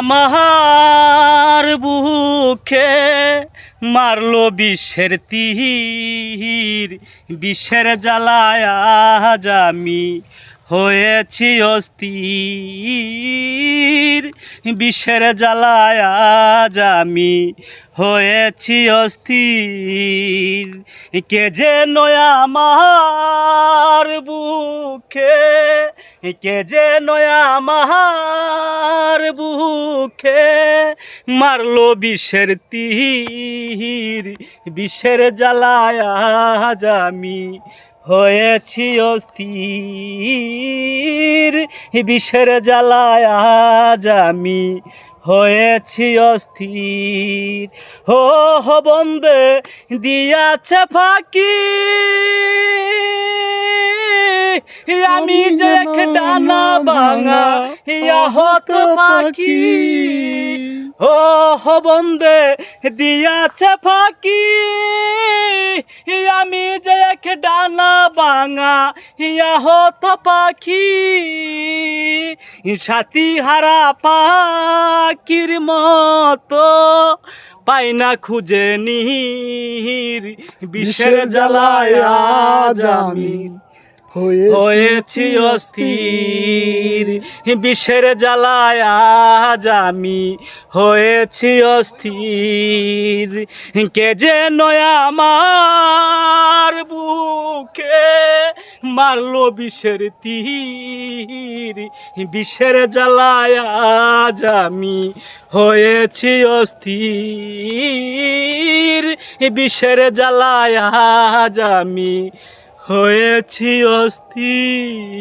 আমার বুকে মারলো বিষের তীর, বিষের জ্বালায় আজ আমি হয়েছি অস্থির, বিষের জ্বালায় আজ আমি হয়েছি অস্থির। কে যেন আমার বুকে, কে যেন আমার বুকে মারলো বিষের তীর, বিষের জ্বালায় আজ আমি হয়েছি অস্থির, বিষের জ্বালায় আজ আমি হয়েছি অস্থির। হো হো বন্দে দিয়াছে ফাঁকি, আমি যে ডানা ভাঙা হত পাখি। ও হো বন্দে দিয়াছে ফাঁকি, আমি যে ডানা ভাঙা হত পাখি। সাথী হারা পাখির মতো পাই না খুঁজে নির, বিষের জ্বালায় আজ আমি হয়েছি অস্থির, বিষের জ্বালায় আজ আমি হয়েছি অস্থির। কে যেন আমার বুকে মারলো বিষের তীর, বিষের জ্বালায় আজ আমি হয়েছি অস্থির, বিষের জ্বালায় আজ আমি হয়েছি অস্থির।